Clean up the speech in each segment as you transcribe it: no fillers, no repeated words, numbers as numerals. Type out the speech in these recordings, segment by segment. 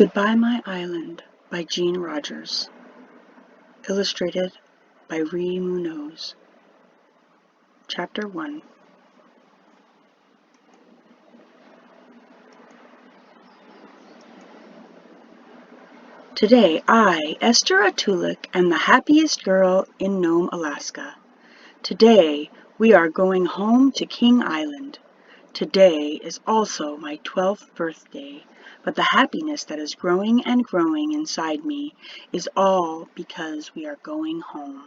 Goodbye My Island by Jean Rogers. Illustrated by Ree Munoz. Chapter 1. Today I, Esther Atulik, am the happiest girl in Nome, Alaska. Today we are going home to King Island. Today is also my 12th birthday, but the happiness that is growing and growing inside me is all because we are going home.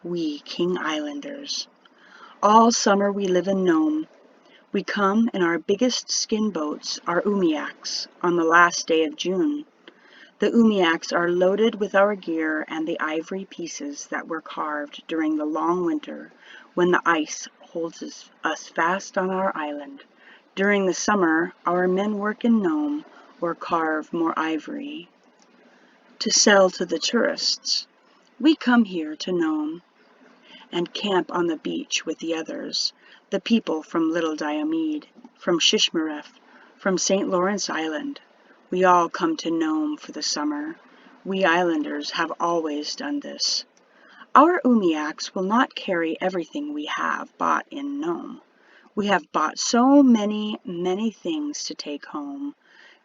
We King Islanders. All summer we live in Nome. We come in our biggest skin boats, our umiaks, on the last day of June. The umiaks are loaded with our gear and the ivory pieces that were carved during the long winter when the ice holds us fast on our island. During the summer, our men work in Nome or carve more ivory to sell to the tourists. We come here to Nome and camp on the beach with the others, the people from Little Diomede, from Shishmaref, from St. Lawrence Island. We all come to Nome for the summer. We islanders have always done this. Our umiaks will not carry everything we have bought in Nome. We have bought so many things to take home.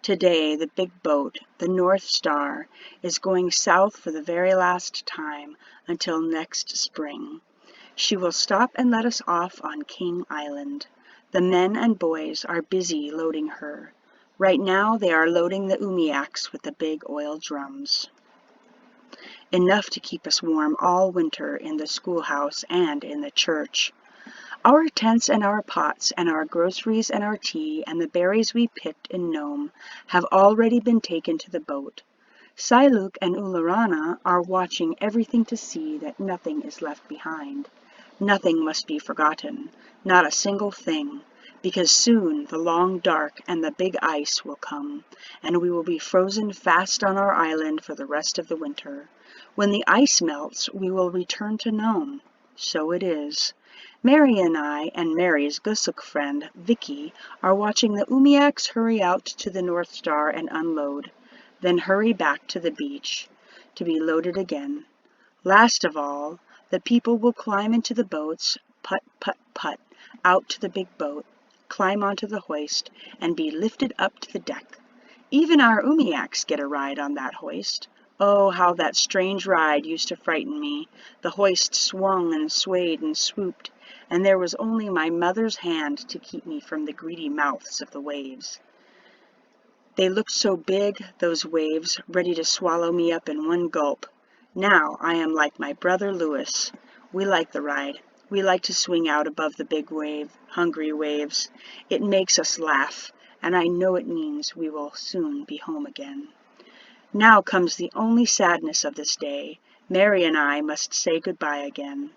Today, the big boat, the North Star, is going south for the very last time until next spring. She will stop and let us off on King Island. The men and boys are busy loading her. Right now they are loading the umiaks with the big oil drums. Enough to keep us warm all winter in the schoolhouse and in the church. Our tents and our pots and our groceries and our tea and the berries we picked in Nome have already been taken to the boat. Siluk and Ularana are watching everything to see that nothing is left behind. Nothing must be forgotten, not a single thing, because soon the long dark and the big ice will come, and we will be frozen fast on our island for the rest of the winter. When the ice melts, we will return to Nome. So it is. Mary and I and Mary's Gusuk friend, Vicky, are watching the umiaks hurry out to the North Star and unload, then hurry back to the beach to be loaded again. Last of all, the people will climb into the boats, putt, putt, putt, out to the big boat, climb onto the hoist, and be lifted up to the deck. Even our umiaks get a ride on that hoist. Oh, how that strange ride used to frighten me. The hoist swung and swayed and swooped, and there was only my mother's hand to keep me from the greedy mouths of the waves. They looked so big, those waves, ready to swallow me up in one gulp. Now I am like my brother Louis. We like the ride. We like to swing out above the big hungry waves. It makes us laugh, and I know it means we will soon be home again. Now comes the only sadness of this day. Mary and I must say goodbye again.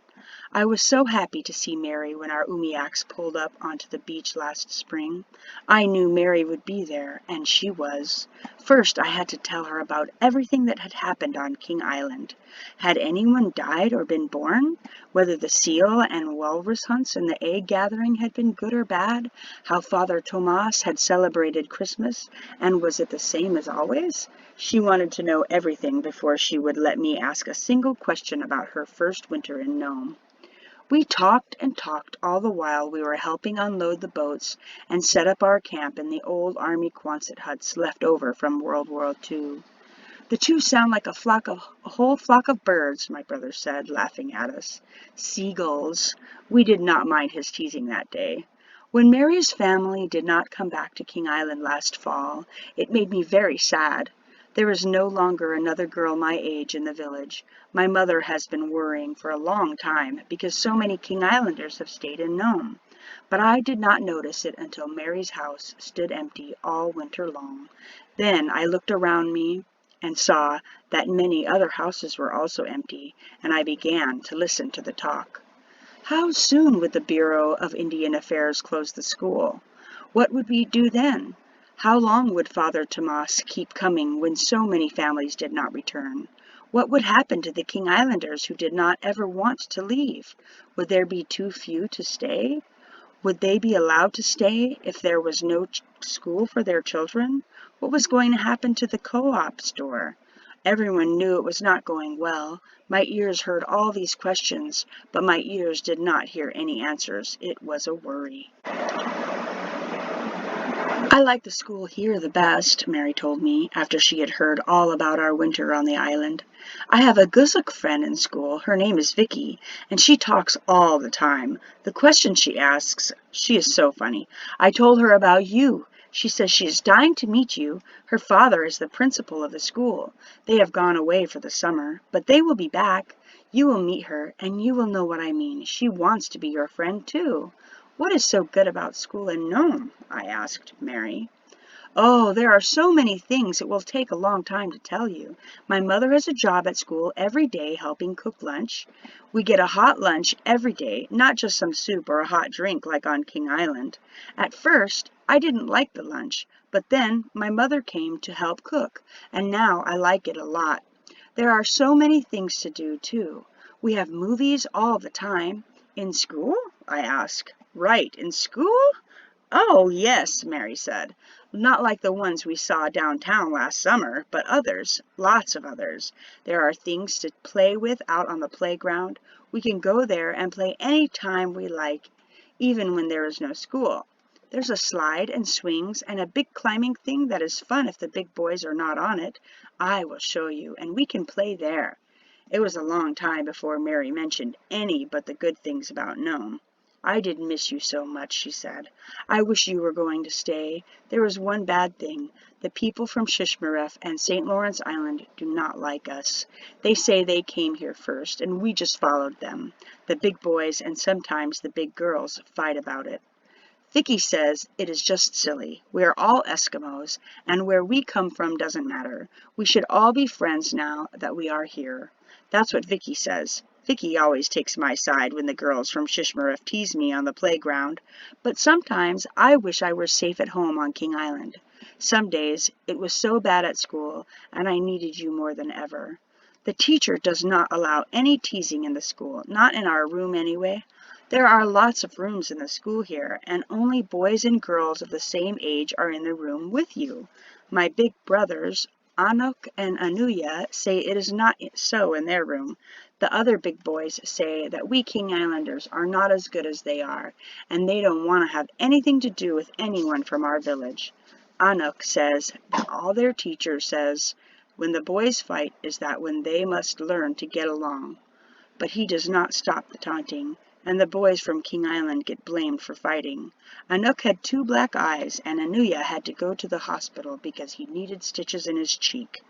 I was so happy to see Mary when our umiaks pulled up onto the beach last spring. I knew Mary would be there, and she was. First, I had to tell her about everything that had happened on King Island. Had anyone died or been born? Whether the seal and walrus hunts and the egg gathering had been good or bad? How Father Tomas had celebrated Christmas, and was it the same as always? She wanted to know everything before she would let me ask a single question about her first winter in Nome. We talked and talked all the while we were helping unload the boats and set up our camp in the old army Quonset huts left over from World War II. The two sound like a whole flock of birds, my brother said, laughing at us. Seagulls. We did not mind his teasing that day. When Mary's family did not come back to King Island last fall, it made me very sad. There is no longer another girl my age in the village. My mother has been worrying for a long time because so many King Islanders have stayed in Nome. But I did not notice it until Mary's house stood empty all winter long. Then I looked around me and saw that many other houses were also empty, and I began to listen to the talk. How soon would the Bureau of Indian Affairs close the school? What would we do then? How long would Father Tomas keep coming when so many families did not return? What would happen to the King Islanders who did not ever want to leave? Would there be too few to stay? Would they be allowed to stay if there was no school for their children? What was going to happen to the co-op store? Everyone knew it was not going well. My ears heard all these questions, but my ears did not hear any answers. It was a worry. I like the school here the best, Mary told me, after she had heard all about our winter on the island. I have a Gusuk friend in school. Her name is Vicky, and she talks all the time. The questions she asks, she is so funny. I told her about you. She says she is dying to meet you. Her father is the principal of the school. They have gone away for the summer, but they will be back. You will meet her, and you will know what I mean. She wants to be your friend, too. What is so good about school in Nome? I asked Mary. Oh, there are so many things it will take a long time to tell you. My mother has a job at school every day helping cook lunch. We get a hot lunch every day, not just some soup or a hot drink like on King Island. At first, I didn't like the lunch, but then my mother came to help cook, and now I like it a lot. There are so many things to do, too. We have movies all the time. In school? I asked. Right, in school? Oh, yes, Mary said. Not like the ones we saw downtown last summer, but others, lots of others. There are things to play with out on the playground. We can go there and play any time we like, even when there is no school. There's a slide and swings and a big climbing thing that is fun if the big boys are not on it. I will show you, and we can play there. It was a long time before Mary mentioned any but the good things about Nome. I did miss you so much, she said. I wish you were going to stay. There is one bad thing. The people from Shishmaref and St. Lawrence Island do not like us. They say they came here first, and we just followed them. The big boys and sometimes the big girls fight about it. Vicky says it is just silly. We are all Eskimos, and where we come from doesn't matter. We should all be friends now that we are here. That's what Vicky says. Vicky always takes my side when the girls from Shishmaref tease me on the playground, but sometimes I wish I were safe at home on King Island. Some days it was so bad at school, and I needed you more than ever. The teacher does not allow any teasing in the school, not in our room anyway. There are lots of rooms in the school here, and only boys and girls of the same age are in the room with you. My big brothers, Anuk and Anuya, say it is not so in their room. The other big boys say that we King Islanders are not as good as they are, and they don't want to have anything to do with anyone from our village. Anuk says that all their teacher says when the boys fight is that when they must learn to get along. But he does not stop the taunting, and the boys from King Island get blamed for fighting. Anuk had 2 black eyes, and Anuya had to go to the hospital because he needed stitches in his cheek.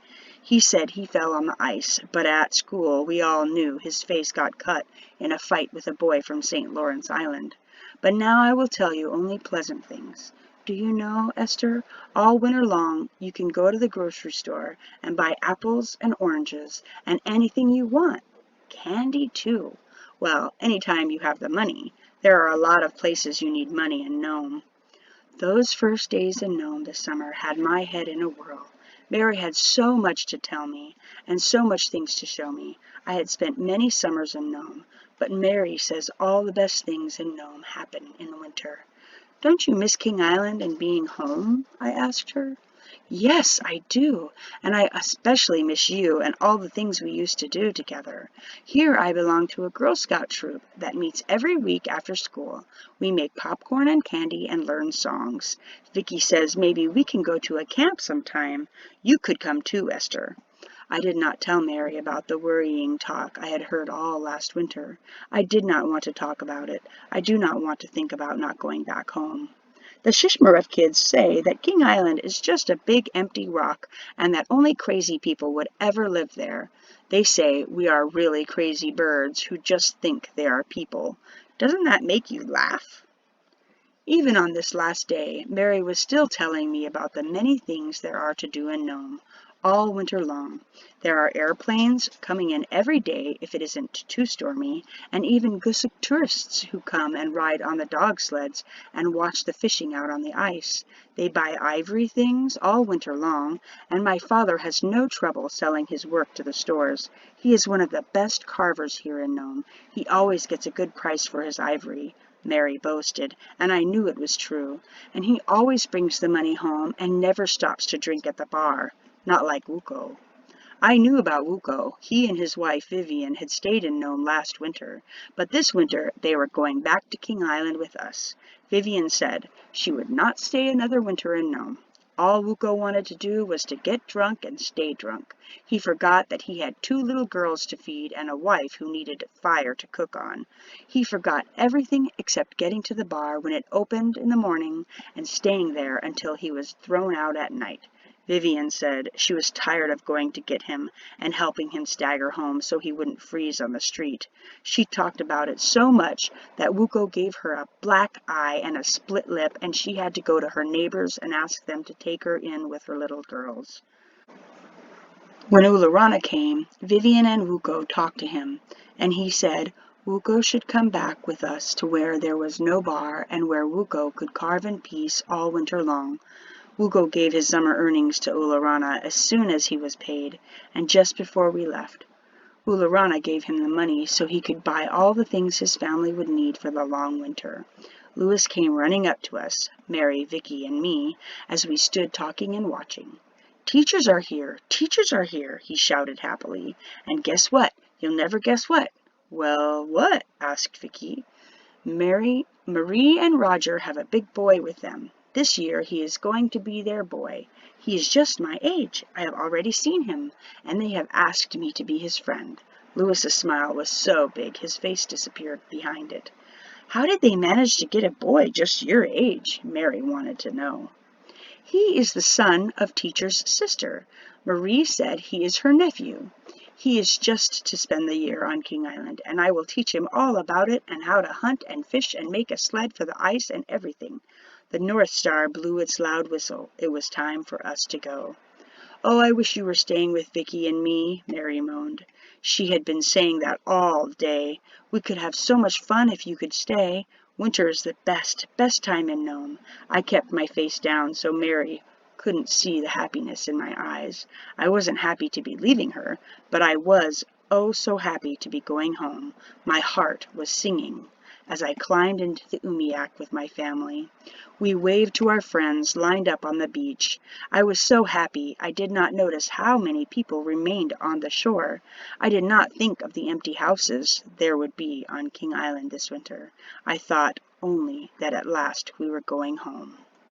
He said he fell on the ice, but at school we all knew his face got cut in a fight with a boy from St. Lawrence Island. But now I will tell you only pleasant things. Do you know, Esther, all winter long you can go to the grocery store and buy apples and oranges and anything you want. Candy, too. Well, anytime you have the money. There are a lot of places you need money in Nome. Those first days in Nome this summer had my head in a whirl. Mary had so much to tell me, and so much things to show me. I had spent many summers in Nome, but Mary says all the best things in Nome happen in winter. Don't you miss King Island and being home? I asked her. Yes, I do, and I especially miss you and all the things we used to do together. Here I belong to a Girl Scout troop that meets every week after school. We make popcorn and candy and learn songs. Vicky says maybe we can go to a camp sometime. You could come too, Esther. I did not tell Mary about the worrying talk I had heard all last winter. I did not want to talk about it. I do not want to think about not going back home. The Shishmaref kids say that King Island is just a big empty rock and that only crazy people would ever live there. They say we are really crazy birds who just think they are people. Doesn't that make you laugh? Even on this last day, Mary was still telling me about the many things there are to do in Nome, all winter long. There are airplanes coming in every day if it isn't too stormy, and even Gusuk tourists who come and ride on the dog sleds and watch the fishing out on the ice. They buy ivory things all winter long, and my father has no trouble selling his work to the stores. He is one of the best carvers here in Nome. He always gets a good price for his ivory. Mary boasted, and I knew it was true. And he always brings the money home and never stops to drink at the bar. Not like Wuko. I knew about Wuko. He and his wife Vivian had stayed in Nome last winter, but this winter they were going back to King Island with us. Vivian said she would not stay another winter in Nome. All Wuko wanted to do was to get drunk and stay drunk. He forgot that he had 2 little girls to feed and a wife who needed fire to cook on. He forgot everything except getting to the bar when it opened in the morning and staying there until he was thrown out at night. Vivian said she was tired of going to get him and helping him stagger home so he wouldn't freeze on the street. She talked about it so much that Wuko gave her a black eye and a split lip, and she had to go to her neighbors and ask them to take her in with her little girls. When Ularana came, Vivian and Wuko talked to him, and he said Wuko should come back with us to where there was no bar and where Wuko could carve in peace all winter long. Wuko gave his summer earnings to Ularana as soon as he was paid, and just before we left. Ularana gave him the money so he could buy all the things his family would need for the long winter. Louis came running up to us, Mary, Vicky, and me, as we stood talking and watching. "Teachers are here! Teachers are here!" he shouted happily. "And guess what? You'll never guess what." "Well, what?" asked Vicky. Marie and Roger have a big boy with them. This year he is going to be their boy. He is just my age. I have already seen him, and they have asked me to be his friend." Louis's smile was so big his face disappeared behind it. "How did they manage to get a boy just your age?" Mary wanted to know. "He is the son of Teacher's sister. Marie said he is her nephew. He is just to spend the year on King Island, and I will teach him all about it and how to hunt and fish and make a sled for the ice and everything." The North Star blew its loud whistle. It was time for us to go. "Oh, I wish you were staying with Vicky and me," Mary moaned. She had been saying that all day. "We could have so much fun if you could stay. Winter is the best time in Nome." I kept my face down so Mary couldn't see the happiness in my eyes. I wasn't happy to be leaving her, but I was oh so happy to be going home. My heart was singing as I climbed into the umiak with my family. We waved to our friends lined up on the beach. I was so happy I did not notice how many people remained on the shore. I did not think of the empty houses there would be on King Island this winter. I thought only that at last we were going home.